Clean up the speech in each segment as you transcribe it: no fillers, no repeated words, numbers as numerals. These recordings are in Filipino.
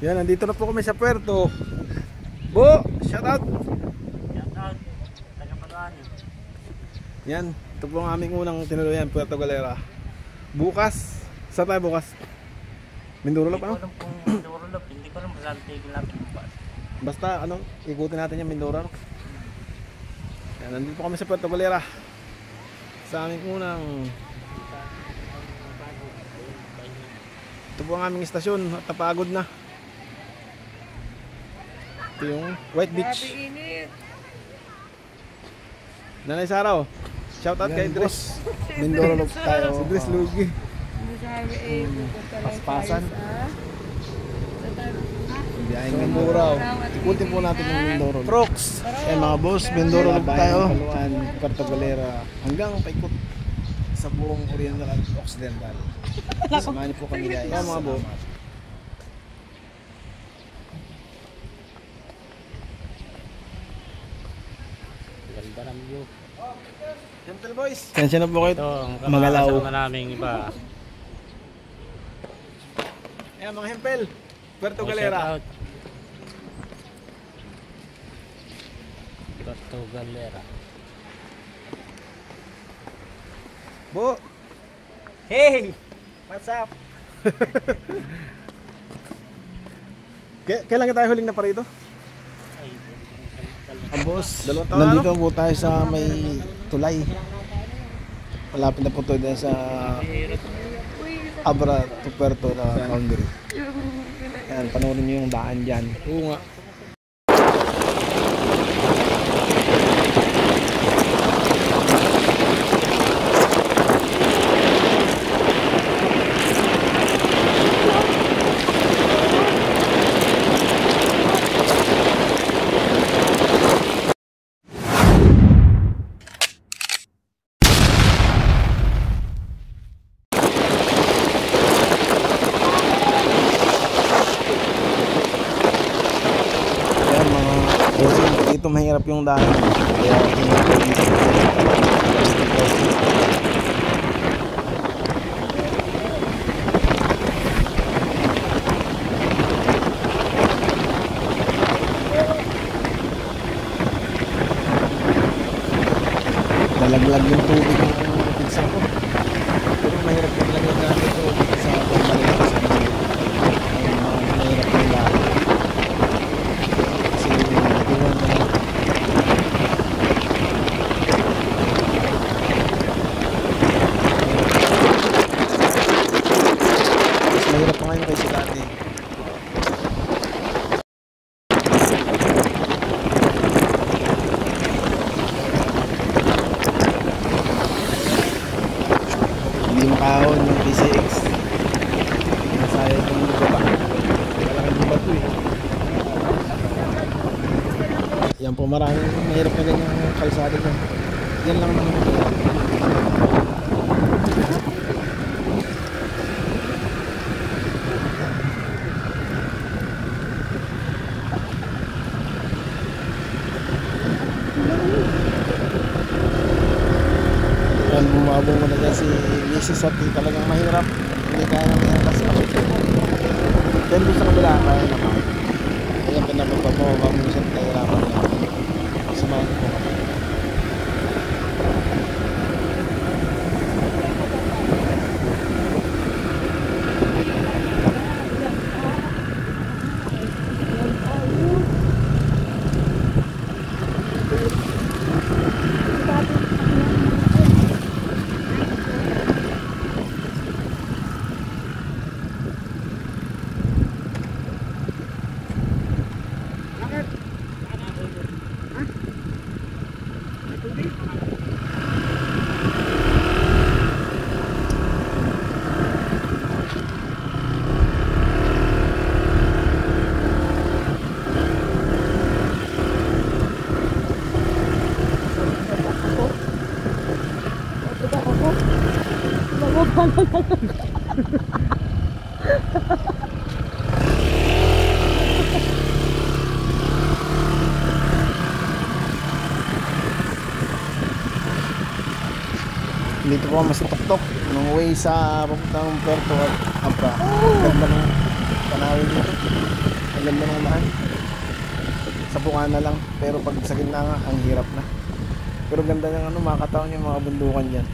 Yan, nandito na po kami sa puerto. Bo, shout out. Shout out. Taga-Paluan. Yan, ito po ang aming unang tinuluyan, Puerto Galera. Bukas, saan tayo bukas? Mindoro Lop, ano? Hindi ko alam kung Mindoro Lop. Hindi ko alam saan tigil natin bukas. Basta, ano, ikutin natin yung Mindoro, no? Yan, nandito po kami sa Puerto Galera. Sa aming unang... Ito po ang aming istasyon at napagod na. Ito yung White Beach. Nanay Saraw, shout out kay Dres. Mindoro Lop tayo. Si Dres Lugi. Paspasan. Biyaheng Mindoro. Ikutin po natin yung Mindoro Lop. Prox. Mga boss, Mindoro Lop tayo. Paluan, Puerto Galera. Hanggang paikot sa buong Oriental at Occidental. Samahan niyo po kami guys. Mga boss. Ganda ng view. Gentle boys. Kaya na po kayo. Ito ang Magalaw. kasama naming iba. Ayan mga hempel. Puerto Oh, Galera. shout out. Puerto Galera. Bo. Hey! What's up? Kailan ka tayo huling na parito? Ay, Boss, nandito po tayo sa may tulay. Malapit na po tayo din sa Abra to Puerto na boundary. Yan, panoorin nyo yung daan dyan. Oo nga. Dito mahirap yung daan. Kaya nalaglag yung tubig ng pizza ko. Pero mahirap yung laglag natin ito sa pagbalita sa mga mahirap yung daan. Kasi natiwan na mahirap pa ngayon kaysa dati. Hindi makahon yung PCX. Nasaya itong baba. Malaking baba ito eh. Yan po, maraming mahirap na ganyang kalsada dyan. Yan lang naman ito. Yan, bumabong mo na dyan si Mrs. at talagang mahirap. Hindi kaya nang ihalas ako. Then doon sa kabila, kaya naman. Kaya pinapagpapababa mo siya at kahirapan niya. Samahan ko kami. Dito po mas tuktok nung way sa papuntang Puerto Abra. Ganda ng panawin dito. Ang ganda ng unahan. Sa bukana lang, pero pag sa gitna nga, ang hirap na. Pero ganda ng ano, makakataon yung mga bundukan dyan.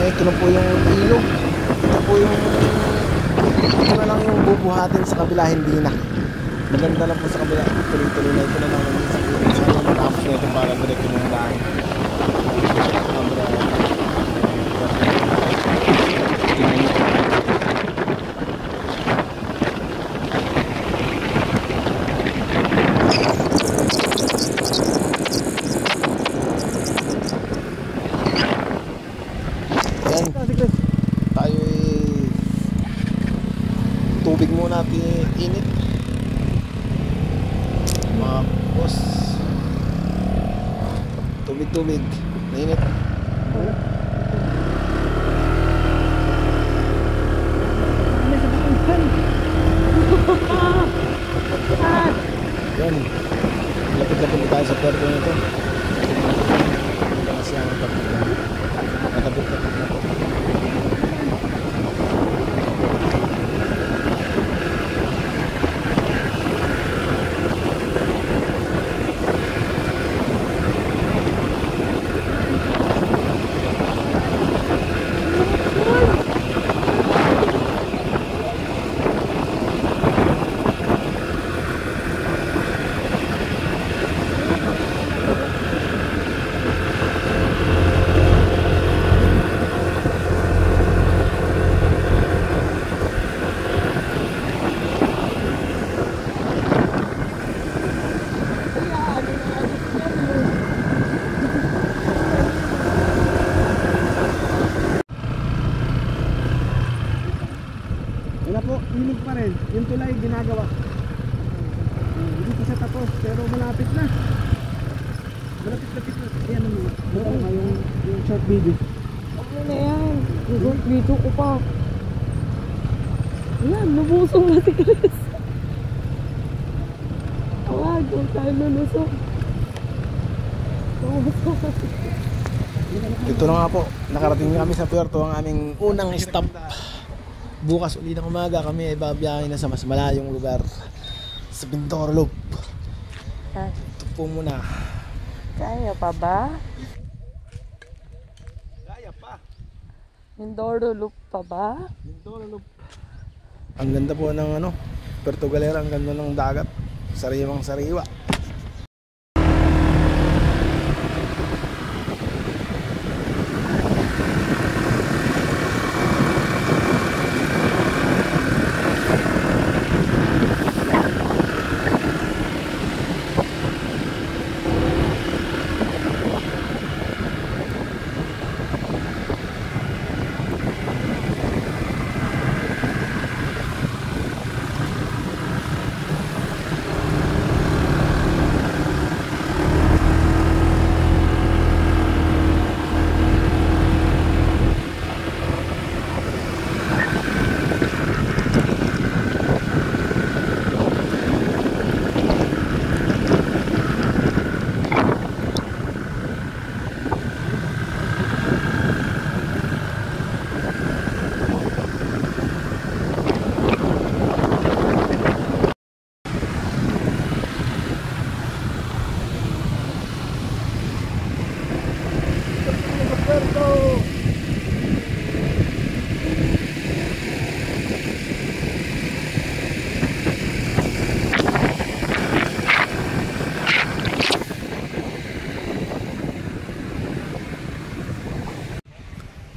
Ito na po yung ilog. Ito po yung ito na lang yung bubuhatin sa kabila, hindi na. Maganda na po sa kabila. Tuloy-tuloy na ito na lang sa ilog. Sana matapos na ito para direct yung daan. Tayo tubig muna natin init mga boss, tubig nainit. Yan, lapit-lapit tayo sa puerto nito. Kasi ang matabit-tapit na po. tulay ginagawa. Hindi pa siya tapos pero malapit na. Malapit na. Yan ang yung short video. Ano na yan? Yung video ko pa. Ayan, nabusong na si Chris. Tawag, huwag tayo lulusok. Ito na nga po, nakarating kami sa puerto ang aming unang stop. Bukas uli ng umaga kami ay babiyahin na sa mas malayong lugar sa Mindoro Loop. Ito po muna. Kaya pa ba? Kaya pa. Mindoro Loop pa ba? Mindoro Loop. Ang ganda po ng Puerto Galera, ang ganda ng dagat. Sariwang sariwa.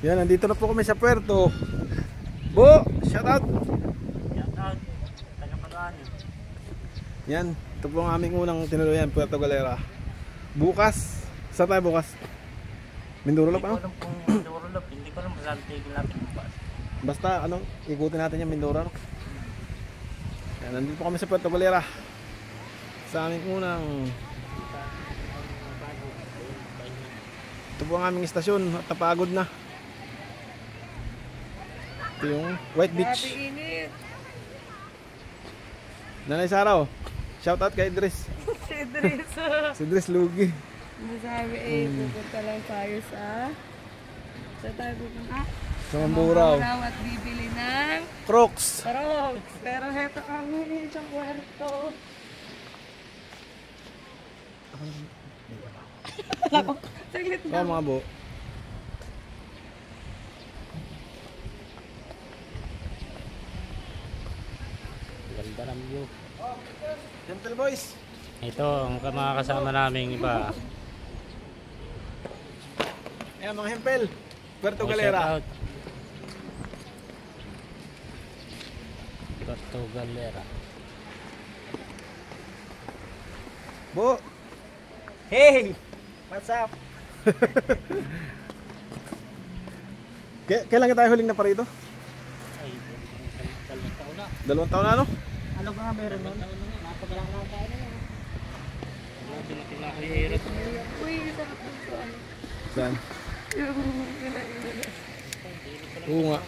Yan, nandito na po kami sa puerto. Bo, shout out. Shout out. Taga-Paluan. Yan, ito po ang aming unang tinuluyan, Puerto Galera. Bukas, saan tayo bukas? Mindoro Loop, ano? Hindi ko alam kung Mindoro Loop. Hindi ko alam kung saan tigil natin bukas. Basta, ikutin natin yung Mindoro, no? Yan, nandito po kami sa Puerto Galera. Sa aming unang... Ito po ang aming istasyon at napagod na. Ito yung White Beach. Init. Nanay Saraw, shout out kay Idris. Si Dres. Si Idris Lugi. Masabi pupunta lang tayo sa... Saan tayo pupunta? Sa Mamburao. Mamburao at bibili ng... Crocs. Crocs. Pero heto kami sa puerto. Saglit Kaya na. mga bo. Ganda ng view. Gentle boys. Ito ang mga kasama naming iba. Ayan mga hempel. Puerto Oh, Galera. shout out. Puerto Galera. Bo. Hey! What's up? Kailan ka tayo huling na parito? Ay, dalawang taon na. 2 taon na, no? Ano ba meron nun? Napagalang lang tayo na yun. Wala dumating na ako yung hirap. Uy, sarap ng saan. Saan? Yung kinain. Oo nga.